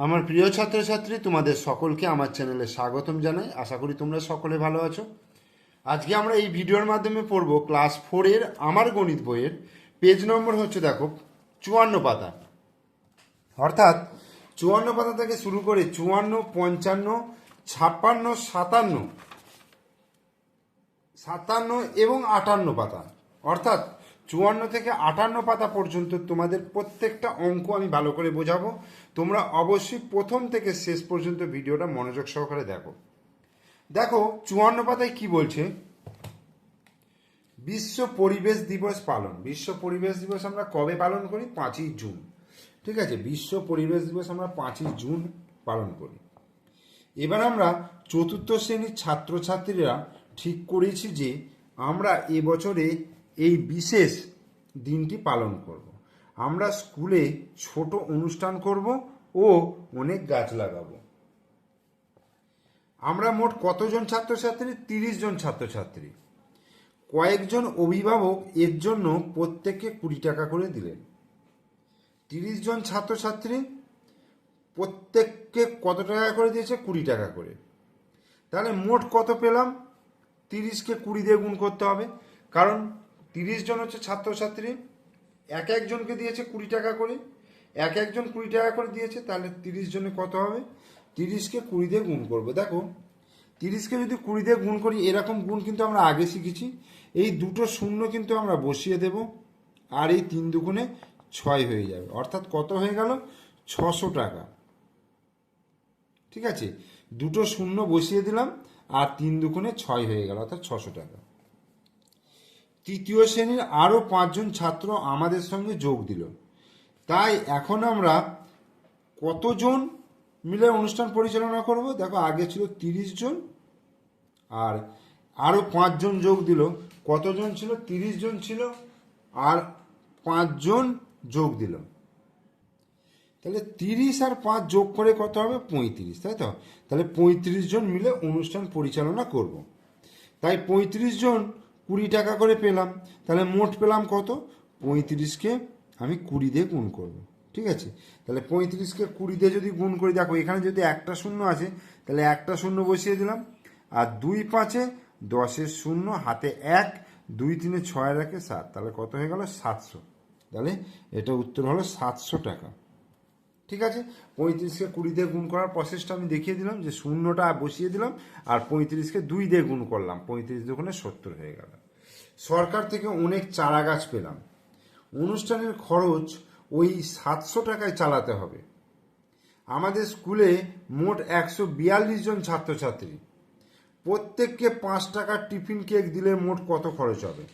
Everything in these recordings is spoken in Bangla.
আমার প্রিয় ছাত্রছাত্রী, তোমাদের সকলকে আমার চ্যানেলে স্বাগতম জানাই। আশা করি তোমরা সকলে ভালো আছো। আজকে আমরা এই ভিডিওর মাধ্যমে পড়ব ক্লাস 4-এর আমার গণিত বইয়ের পেজ নম্বর হচ্ছে দেখো 54 পাতা। অর্থাৎ 54 পাতা থেকে শুরু করে 54, 55, 56, 57 এবং 58 পাতা, অর্থাৎ 54 থেকে 58 পাতা পর্যন্ত তোমাদের প্রত্যেকটা অঙ্ক আমি ভালো করে বোঝাবো। তোমরা অবশ্যই প্রথম থেকে শেষ পর্যন্ত ভিডিওটা মনোযোগ সহকারে দেখো। দেখো 54 পাতায় কি বলছে, বিশ্ব পরিবেশ দিবস পালন। বিশ্ব পরিবেশ দিবস আমরা কবে পালন করি? 5ই জুন। ঠিক আছে, বিশ্ব পরিবেশ দিবস আমরা 5ই জুন পালন করি। এবার আমরা চতুর্থ শ্রেণীর ছাত্রছাত্রীরা ঠিক করেছি যে আমরা এবছরে এই বিশেষ দিনটি পালন করব। আমরা স্কুলে ছোট অনুষ্ঠান করব ও অনেক গাছ লাগাবো। আমরা মোট কতজন ছাত্রছাত্রী? 30 জন ছাত্রছাত্রী। কয়েকজন অভিভাবক এর জন্য প্রত্যেককে 20 টাকা করে দিলেন। 30 জন ছাত্রছাত্রী প্রত্যেককে কত টাকা করে দিয়েছে? 20 টাকা করে। তাহলে মোট কত পেলাম? 30কে 20 দিয়ে গুণ করতে হবে, কারণ 30 জন হচ্ছে ছাত্রছাত্রী, এক একজনকে দিয়েছে 20 টাকা করে, এক একজন 20 টাকা করে দিয়েছে। তাহলে 30 জনে কত হবে? 30কে 20 দিয়ে গুণ করবো। দেখো 30কে যদি 20 দিয়ে গুণ করি, এরকম গুণ কিন্তু আমরা আগে শিখেছি। এই দুটো শূন্য কিন্তু আমরা বসিয়ে দেব, আর এই 3 দুগুণে 6 হয়ে যাবে, অর্থাৎ কত হয়ে গেল? 600 টাকা। ঠিক আছে, দুটো শূন্য বসিয়ে দিলাম আর 3 দুগুণে 6 হয়ে গেল, অর্থাৎ 600 টাকা। তৃতীয় শ্রেণীর আরও 5 জন ছাত্র আমাদের সঙ্গে যোগ দিল। তাই এখন আমরা কতজন মিলে অনুষ্ঠান পরিচালনা করব? দেখো আগে ছিল 30 জন, আর আরও 5 জন যোগ দিল। কতজন ছিল? 30 জন ছিল, আর 5 জন যোগ দিল। তাহলে 30 আর 5 যোগ করে কত হবে? 35, তাই তো? তাহলে 35 জন মিলে অনুষ্ঠান পরিচালনা করব। তাই 35 জন 20 টাকা করে পেলাম। তাহলে মোট পেলাম কত? 35কে আমি 20 দিয়ে গুণ করব। ঠিক আছে, তাহলে 35কে 20 দিয়ে যদি গুণ করি, দেখো এখানে যদি একটা শূন্য আছে, তাহলে একটা শূন্য বসিয়ে দিলাম, আর 2 5-এ 10-এর শূন্য, হাতে 1, 2 3-এ 6 রাখে 7, তাহলে কত হয়ে গেল? 700। তাহলে এটা উত্তর হলো 700 টাকা। ঠিক আছে, 35কে 20 দিয়ে গুণ করার প্রসেসটা আমি দেখিয়ে দিলাম, যে শূন্যটা বসিয়ে দিলাম আর 35কে 2 দিয়ে গুণ করলাম, 35 দুগুণে 70 হয়ে গেল। সরকার থেকে অনেক চারা গাছ পেলাম। অনুষ্ঠানের খরচ ওই 700 টাকায় চালাতে হবে। আমাদের স্কুলে মোট 142 জন ছাত্রছাত্রী। প্রত্যেককে 5 টাকার টিফিন কেক দিলে মোট কত খরচ হবে?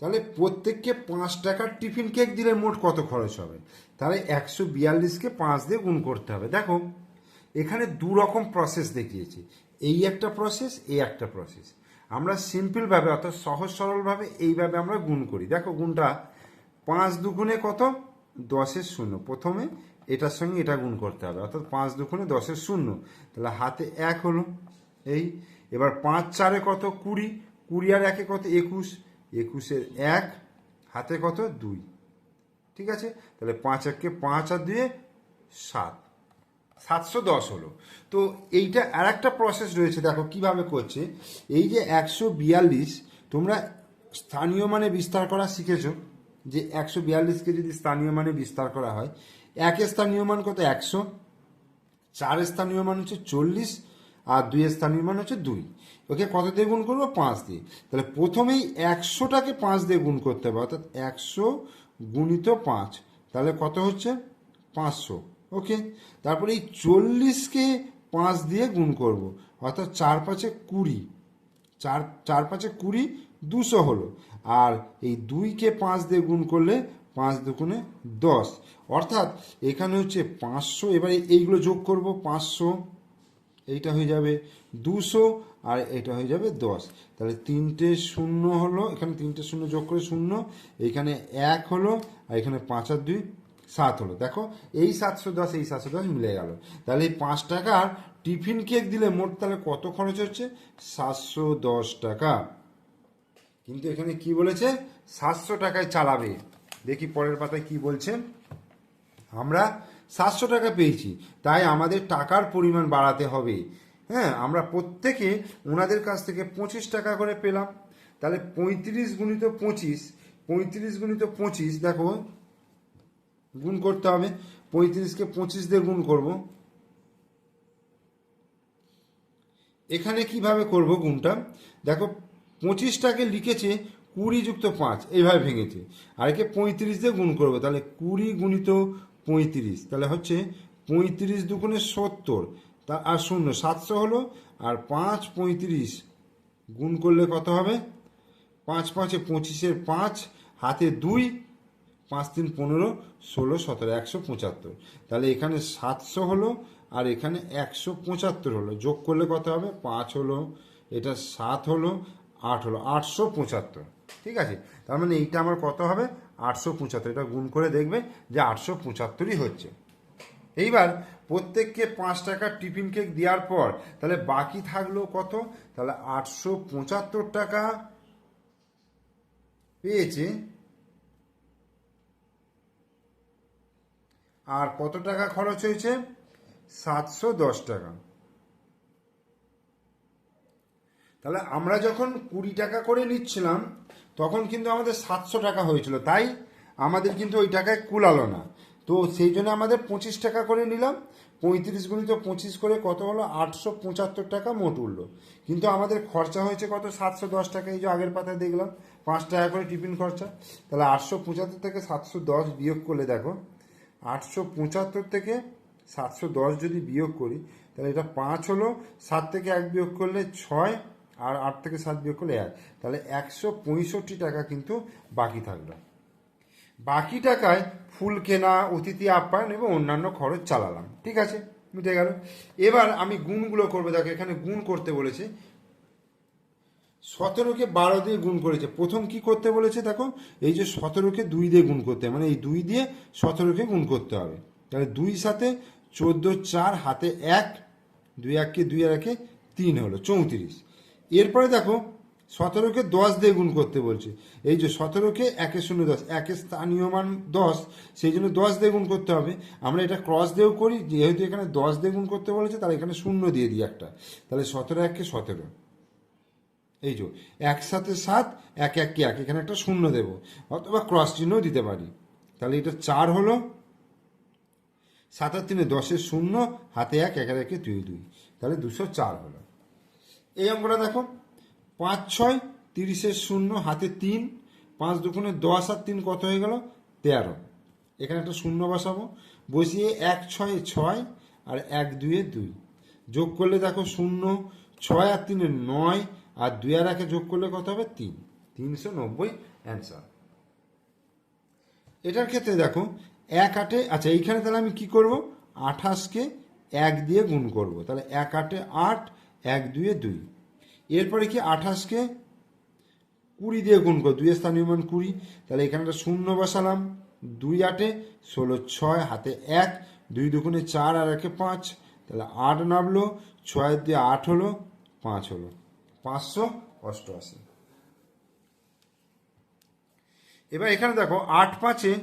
তাহলে প্রত্যেককে 5 টাকার টিফিন কেক দিলে মোট কত খরচ হবে? তাহলে 142কে 5 দিয়ে গুণ করতে হবে। দেখো এখানে দু রকম প্রসেস দেখিয়েছি, এই একটা প্রসেস, এই একটা প্রসেস। আমরা সিম্পলভাবে অর্থাৎ সহজ সরলভাবে এইভাবে আমরা গুণ করি। দেখো গুণটা 5 দুগুণে কত? 10-এর শূন্য। প্রথমে এটার সঙ্গে এটা গুণ করতে হবে, অর্থাৎ 5 দুগুণে 10-এর শূন্য, তাহলে হাতে 1 হলো। এই এবার 5 4-এ কত? 20, 20 আর 1-এ কত? 21, 21-এর 1, হাতে কত? 2। ঠিক আছে, তাহলে 5 1-কে 5 আর 2-এ 7, 710 হলো। তো এইটা আর একটা প্রসেস রয়েছে, দেখো কিভাবে করছে। এই যে 142 তোমরা স্থানীয় মানে বিস্তার করা শিখেছো, যে 142কে যদি স্থানীয় মানে বিস্তার করা হয়, 1-এর স্থানীয় মান কত? 100, 4-এর স্থানীয় মান হচ্ছে 40, আর 2-এর স্থানীয় মান হচ্ছে 2। ওকে কত দিয়ে গুণ করবো? 5 দিয়ে। তাহলে প্রথমেই 100টাকে 5 দিয়ে গুণ করতে হবে, অর্থাৎ 100 গুণিত 5, তাহলে কত হচ্ছে? 500। ওকে, তারপরে এই 40কে 5 দিয়ে গুণ করব, অর্থাৎ 4 5-এ 20, 4 5-এ 20, 200 হলো। আর এই 2কে 5 দিয়ে গুণ করলে 5 দুগুণে 10, অর্থাৎ এখানে হচ্ছে 500। এবারে এইগুলো যোগ করব, 500, এইটা হয়ে যাবে 200, আর এটা হয়ে যাবে 10। তাহলে 3টে শূন্য হলো, এখানে 3টে শূন্য যোগ করে 0, এইখানে 1 হলো, আর এখানে 5 আর 2 7 হলো। দেখো এই 710 এই 710 মিলে গেল। তাহলে এই 5 টাকার টিফিন কেক দিলে মোট তাহলে কত খরচ হচ্ছে? 710 টাকা। কিন্তু এখানে কি বলেছে? 700 টাকায় চালাবে। দেখি পরের পাতায় কি বলছে। আমরা 700 টাকা পেয়েছি, তাই আমাদের টাকার পরিমাণ বাড়াতে হবে। হ্যাঁ, আমরা প্রত্যেকে ওনাদের কাছ থেকে 25 টাকা করে পেলাম। তাহলে 35 গুণিত 25, 35 গুণিত 25, দেখো গুণ করতে হবে। 35কে 25 দিয়ে গুণ করব। এখানে কিভাবে করব গুণটা, দেখো 25টাকে লিখেছে 20 যুক্ত 5, এইভাবে ভেঙেছে। আর একে 35 দিয়ে গুণ করবো, তাহলে 20 গুণিত 35, তাহলে হচ্ছে 35 দুগুণে 70, তা আর 0 700 হলো। আর 5 35 গুণ করলে কত হবে, 5 5-এ 25-এর 5, হাতে 2, 5 3 15, 16 17, 175। তাহলে এখানে 700 হলো আর এখানে 175 হলো। যোগ করলে কত হবে, 5 হলো, এটা 7 হলো, 8 হলো, 875। ঠিক আছে, তার মানে এইটা আমার কত হবে, 875। এটা গুণ করে দেখবে যে 875ই হচ্ছে। এইবার প্রত্যেককে 5 টাকার টিফিন কেক দেওয়ার পর তাহলে বাকি থাকলো কত, তাহলে 875 টাকা পেয়েছে। আর কত টাকা খরচ হয়েছে, 710 টাকা। তাহলে আমরা যখন 20 টাকা করে নিচ্ছিলাম তখন কিন্তু আমাদের 700 টাকা হয়েছিল, তাই আমাদের কিন্তু ওই টাকায় কুলালো না। তো সেই জন্য আমাদের 25 টাকা করে নিলাম। 35 গুণিত 25 করে কত হলো, 875 টাকা মোট উঠলো। কিন্তু আমাদের খরচা হয়েছে কত, 710 টাকা। এই যে আগের পাতায় দেখলাম 5 টাকা করে টিফিন খরচা। তাহলে 875 থেকে 710 বিয়োগ করলে দেখো, 875 থেকে 710 যদি বিয়োগ করি তাহলে এটা 5 হলো, 7 থেকে 1 বিয়োগ করলে 6, আর 8 থেকে 7 বিয়োগ করলে 1, তাহলে 165 টাকা কিন্তু বাকি থাকলো। বাকি টাকায় ফুল কেনা, অতিথি আপ্যায়ন এবং অন্যান্য খরচ চালালাম। ঠিক আছে, মিটে গেল। এবার আমি গুণগুলো করবো। দেখো এখানে গুণ করতে বলেছে, 17কে 12 দিয়ে গুণ করেছে। প্রথম কি করতে বলেছে, দেখো এই যে 17কে 2 দিয়ে গুণ করতে হবে, মানে এই 2 দিয়ে 17কে গুণ করতে হবে। তাহলে 2 সাথে 14 4, হাতে 1, 2 1কে 2 আর 1-এ 3 হলো 34। এরপরে দেখো 17কে 10 দিয়ে গুণ করতে বলছে। এই যে 17কে 1 0 10, 1-এর স্থানীয় মান 10, সেই জন্য 10 দিয়ে গুণ করতে হবে। আমরা এটা ক্রস দিয়েও করি, যেহেতু এখানে 10 দিয়ে গুণ করতে বলেছে তাহলে এখানে 0 দিয়ে দিই একটা। তাহলে 17 1-কে 17, এই যে 1 সাথে 7, 1 1-কে 1, এখানে একটা 0 দেবো, অথবা ক্রস চিহ্নও দিতে পারি। তাহলে এটা 4 হলো, 7 আর 3-এ 10-এর 0, হাতে 1, 1 আর 1-এ 2 2, তাহলে 204 হলো। এই অঙ্কটা দেখো, 5 6 30-এর 0, হাতে 3, 5 দুগুণে 10 আর 3 কত হয়ে গেল, 13। এখানে একটা 0 বসাবো, বসিয়ে 1 6-এ 6 আর 1 2-এ 2, যোগ করলে দেখো 0, 6 আর 3-এ 9, আর 2 আর 1-এ যোগ করলে কত হবে, 3, 390 অ্যান্সার। এটার ক্ষেত্রে দেখো 1 8-এ, আচ্ছা এইখানে তাহলে আমি কি করব, 28কে 1 দিয়ে গুণ করব। তাহলে 1 8-এ 8, 1 2-এ 2। এরপরে কি 28কে 20 দিয়ে গুণ করব, 2 এর স্থানীয় মান 20, তাহলে এখানে একটা 0 বসালাম। 2 8-এ 16 6, হাতে 1, 2 দুগুণে 4 আর 1-এ 5, তাহলে 8 নামলো, 6 দিয়ে 8 হলো, 5 হলো, 588। এবার এখানে দেখো 8 5-এ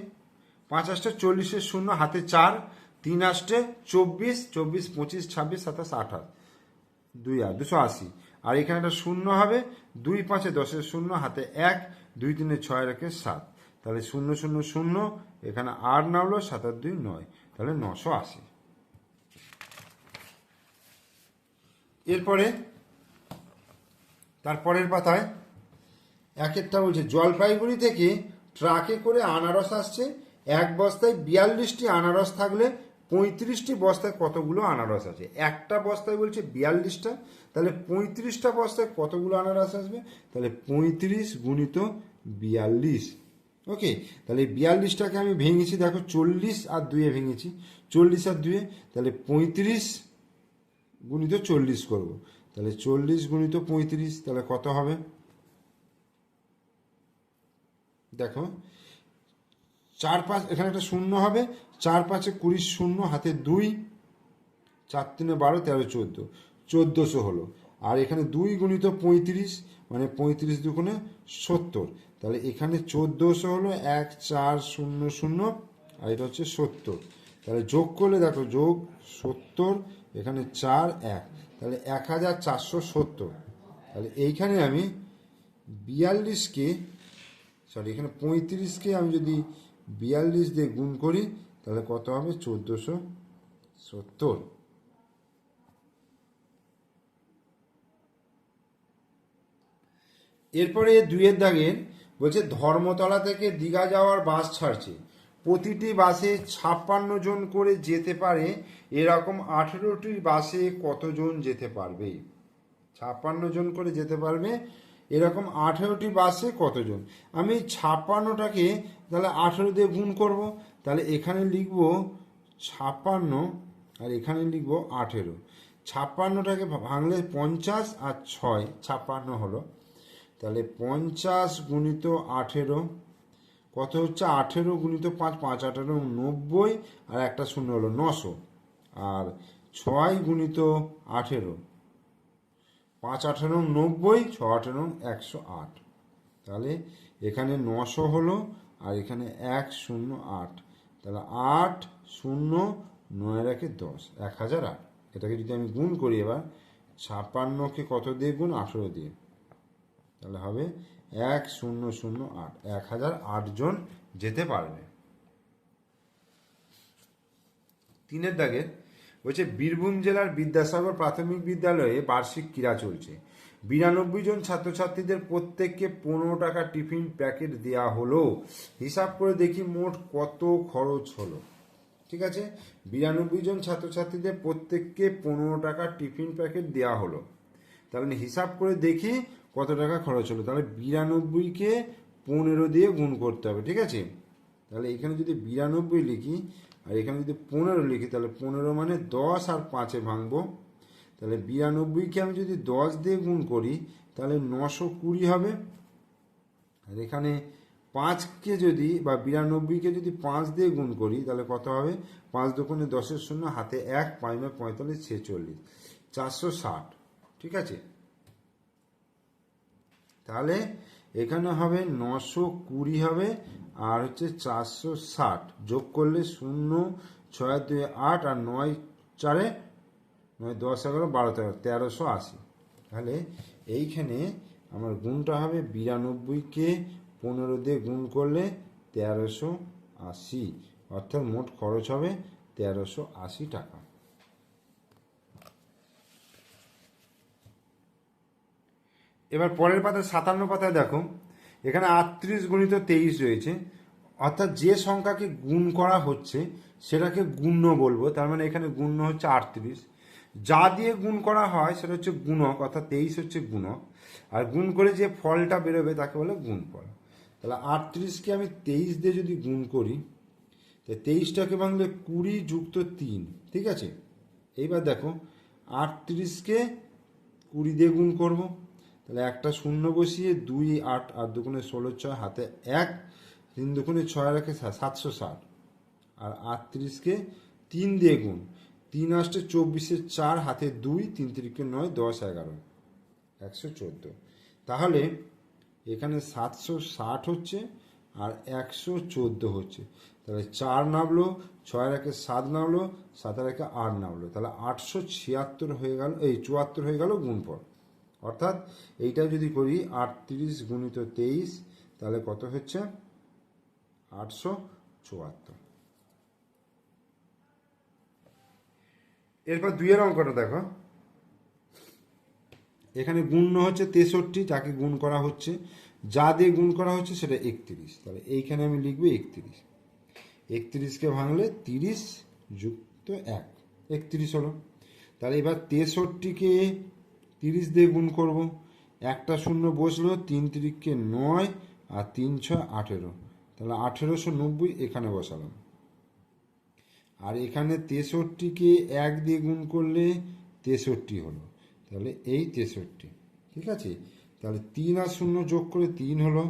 5 8-এ 40-এর 0, হাতে 4, 3 8-এ 24, 24 25 26 27 28, 2 আর 280। আর এখানে একটা 0 হবে, 2 5-এ 10-এর 0, হাতে 1, 2 3-এ 6 রেখে 7, তাহলে 0 0 0, এখানে 8 নামলো, 7 আর 2 9, তাহলে 980। এরপরে তারপরের পাতায় একেরটা বলছে, জলপাইগুড়ি থেকে ট্রাকে করে আনারস আসছে, এক বস্তায় 42টি আনারস থাকলে 35টি বস্তায় কতগুলো আনারস আছে। একটা বস্তায় বলছে 42টা, তাহলে 35টা বস্তায় কতগুলো আনারস আসবে, তাহলে 35 গুণিত 42। ওকে, তাহলে 42টাকে আমি ভেঙেছি, দেখো 40 আর 2-এ ভেঙেছি, 40 আর 2-এ, তাহলে 35 গুণিত 40 করব। তাহলে 40 গুণিত 35, তাহলে কত হবে, দেখো 4 5, এখানে একটা 0 হবে, 4 5-এ 20 0, হাতে 2, 4 3-এ 12 13 14, 1400 হলো। আর এখানে 2 গুণিত 35, মানে 35 দুগুণে 70, তাহলে এখানে 1400 হলো, 1 4 0 0, আর এটা হচ্ছে 70, তাহলে তাহলে যোগ করলে দেখো যোগ 70, এখানে 4 1, তাহলে 1470। তাহলে এইখানে আমি 42কে এখানে 35কে আমি যদি 42 দিয়ে গুণ করি তাহলে কত হবে? 1470। এরপরে 2-এর দাগের বলছে ধর্মতলা থেকে দীঘা যাওয়ার বাস ছাড়ছে, প্রতিটি বাসে 56 জন করে যেতে পারে, এরকম 18টি বাসে কতজন যেতে পারবে? 56 জন করে যেতে পারবে, এরকম 18টি বাসে কতজন? আমি 56টাকে তাহলে 18 দিয়ে গুণ করব, তাহলে এখানে লিখব 56 আর এখানে লিখব 18। 56টাকে ভাঙলে 50 আর 6 56 হলো, তাহলে 50 গুণিত 18 কত হচ্ছে? 18 গুণিত 5 5 18 90, আর একটা শূন্য হলো 900, আর 6 গুণিত 18 5 18 90, 6 18 108। তাহলে এখানে 900 হলো আর এখানে 108, তাহলে 8 0 9 রেখে 10, 1008। এটাকে যদি আমি গুণ করি এবার 56কে কত দিয়ে গুণ? 18 দিয়ে, তাহলে হবে 1008, 1008 জন যেতে পারবে। 3-এর দাগে বলছে বীরভূম জেলার বিদ্যাসাগর প্রাথমিক বিদ্যালয়ে বার্ষিক ক্রীড়া চলছে, 92 জন ছাত্রছাত্রীদের প্রত্যেককে 15 টাকা টিফিন প্যাকেট দেওয়া হলো, হিসাব করে দেখি মোট কত খরচ হলো। ঠিক আছে, 92 জন ছাত্রছাত্রীদের প্রত্যেককে 15 টাকা টিফিন প্যাকেট দেওয়া হলো, তাহলে হিসাব করে দেখি কত টাকা খরচ হলো। তাহলে 92কে 15 দিয়ে গুণ করতে হবে। ঠিক আছে, তাহলে এখানে যদি 92 লিখি আর এখানে যদি 15 লিখি, তাহলে 15 মানে 10 আর 5-এ ভাঙবো, তাহলে 92কে আমি যদি 10 দিয়ে গুণ করি তাহলে 920 হবে, আর এখানে 5কে যদি বা 92কে যদি 5 দিয়ে গুণ করি তাহলে কত হবে? 5 দুগুণে 10-এর শূন্য, হাতে 1, 5 45 46, 460। ঠিক আছে, তাহলে এখানে হবে 920 হবে আর হচ্ছে 460, যোগ করলে 0 6 2 8 আর 9 4 9 10 11 12 13 1380। তাহলে এইখানে আমার গুণটা হবে 92কে 15 দিয়ে গুণ করলে 1380, অর্থাৎ মোট খরচ হবে 1380 টাকা। এবার পরের পাতায় 57 পাতায় দেখো, এখানে 38 গুণিত 23 রয়েছে, অর্থাৎ যে সংখ্যাকে গুণ করা হচ্ছে সেটাকে গুণ্য বলবো, তার মানে এখানে গুণ্য হচ্ছে 38, যা দিয়ে গুণ করা হয় সেটা হচ্ছে গুণক, অর্থাৎ 23 হচ্ছে গুণক, আর গুণ করে যে ফলটা বেরোবে তাকে বলে গুণফল। তাহলে 38কে আমি 23 দিয়ে যদি গুণ করি, তো 23টাকে ভাঙলে 20 যুক্ত 3। ঠিক আছে, এইবার দেখো 38কে 20 দিয়ে গুণ করব, তাহলে একটা শূন্য বসিয়ে 2 8 আর দুগুণে 16 6, হাতে 1, 3 দুগুণে 6 রেখে 760, আর 38কে 3 দিয়ে গুণ, 3 8 24, 4, হাতে 2, 3 3 9 10 11 114। তাহলে এখানে 760 হচ্ছে আর 114 হচ্ছে, তাহলে 4 নামলো, 6 রেখে 7 নামলো, 7 রেখে 8 নামলো, তাহলে 876 হয়ে গেল, এই 74 হয়ে গেল গুণফল। অর্থাৎ এইটা যদি করি 38 গুণিত 23 তাহলে কত হচ্ছে? 874। এরপর 2-এর অঙ্কটা দেখো, এখানে গুণ্য হচ্ছে 63, যাকে গুণ করা হচ্ছে, যা দিয়ে গুণ করা হচ্ছে সেটা 31, তাহলে এইখানে আমি লিখবো 31। 31কে ভাঙলে 30 যুক্ত 1, 31 হলো। তাহলে এবার 63কে 30 দিয়ে গুণ করব, একটা শূন্য বসলো, 3 3 9 আর 3 6 18, তাহলে 1890 এখানে বসালাম। আর এখানে 63কে 1 দিয়ে গুণ করলে 63 হলো, তাহলে এই 63। ঠিক আছে, তাহলে 3 আর 0 যোগ করে 3 হলো,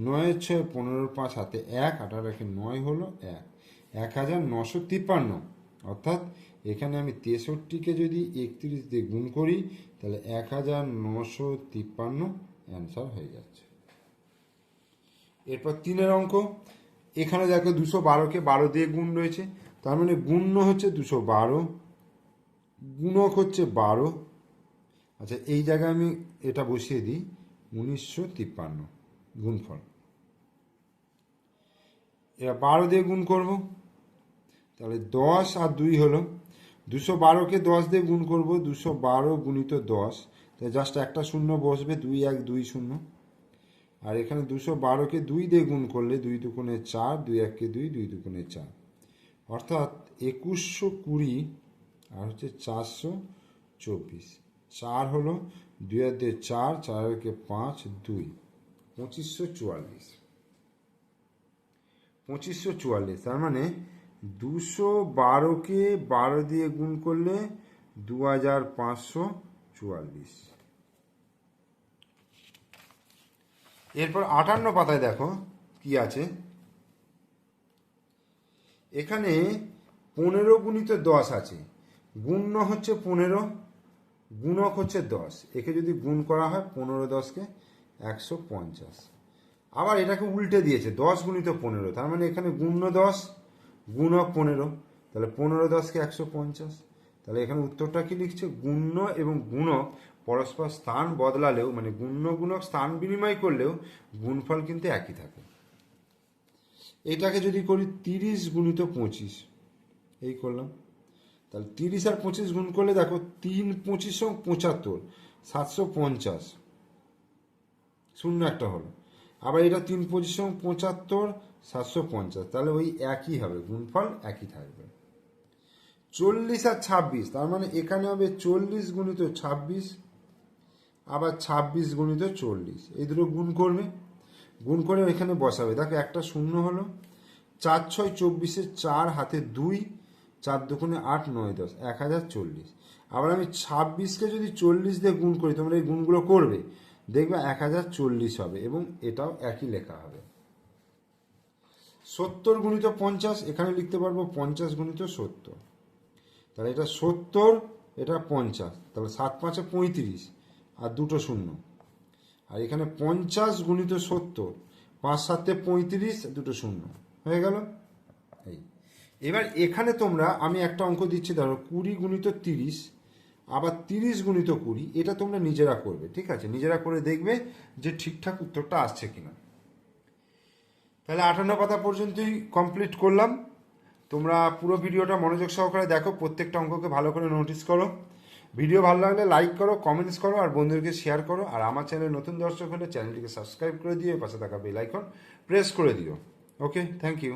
9 6 15 5, হাতে 1, 18 রেখে 9 হলো 1, 1953। অর্থাৎ এখানে আমি 63কে যদি 31 দিয়ে গুণ করি তাহলে 1953 অ্যান্সার হয়ে যাচ্ছে। এরপর 3-এর অঙ্ক, এখানে দেখো 212কে 12 দিয়ে গুণ রয়েছে, তার মানে গুণ্য হচ্ছে 212, গুণক হচ্ছে 12। আচ্ছা, এই জায়গায় আমি এটা বসিয়ে দিই 1953 গুণফল। এবার 12 দিয়ে গুণ করব, তাহলে 10 আর 2 হলো। 212কে 10 দিয়ে গুণ করব, 212 গুণিত 10, তাই জাস্ট একটা শূন্য বসবে, 2 1 2 0। আর এখানে 212কে 2 দিয়ে গুণ করলে 2 দুগুণে 4, 2 1কে 2, 2 দুগুণে 4, অর্থাৎ 2120 আর হচ্ছে 424। 4 হলো, 2 আর 2 4, 4 আর 5 2, 2544। 2544, তার মানে 212কে 12 দিয়ে গুণ করলে 2544। এরপর 58 পাতায় দেখো কি আছে। এখানে 15 গুণিত 10 আছে, গুণ্য হচ্ছে 15, গুণক হচ্ছে 10। একে যদি গুণ করা হয় 15 10কে 150। আবার এটাকে উল্টে দিয়েছে, 10 গুণিত 15, তার মানে এখানে গুণ্য 10 গুণক 15, তাহলে 15 10কে 150। তাহলে এখানে উত্তরটা কি লিখছে, গুণ্য এবং গুণক পরস্পর স্থান বদলালেও, মানে গুণ্য গুণক স্থান বিনিময় করলেও গুণফল কিন্তু একই থাকে। এটাকে যদি করি 30 গুণিত 25, এই করলাম, তাহলে 30 আর 25 গুণ করলে দেখো 3 25 75, 750, শূন্য একটা হলো। আবার এটা 3 25 75, 750, তাহলে ওই একই হবে, গুণফল একই থাকবে। 40 আর 26, তার মানে এখানে হবে 40 গুণিত 26, আবার 26 গুণিত 40, এই দুটো গুণ করবে, গুণ করে এখানে বসাবে। দেখো একটা শূন্য হলো, 4 6 24, 4 হাতে 2, 4 দুগুণে 8 9 10, 1040। আবার আমি 26কে যদি 40 দিয়ে গুণ করি, তোমরা এই গুণগুলো করবে, দেখবে 1040 হবে, এবং এটাও একই লেখা হবে। 70 গুণিত 50, এখানে লিখতে পারবো 50 গুণিত 70, তাহলে এটা 70, এটা 50, তাহলে 7 5 35 আর দুটো শূন্য। আর এখানে 50 গুণিত 70, 5 7 35, দুটো শূন্য, হয়ে গেল। এই এবার এখানে তোমরা, আমি একটা অঙ্ক দিচ্ছি, ধরো 20 গুণিত 30, আবার 30 গুণিত 20, এটা তোমরা নিজেরা করবে, ঠিক আছে? নিজেরা করে দেখবে যে ঠিকঠাক উত্তরটা আসছে কিনা। তাহলে 58 পাতা পর্যন্তই কমপ্লিট করলাম। তোমরা পুরো ভিডিওটা মনোযোগ সহকারে দেখো, প্রত্যেকটা অঙ্ককে ভালো করে নোটিস করো। ভিডিও ভালো লাগলে লাইক করো, কমেন্টস করো, আর বন্ধুদেরকে শেয়ার করো। আর আমার চ্যানেলে নতুন দর্শক হলে চ্যানেলটিকে সাবস্ক্রাইব করে দিও, পাশে থাকা বেল আইকন প্রেস করে দিও। ওকে, থ্যাংক ইউ।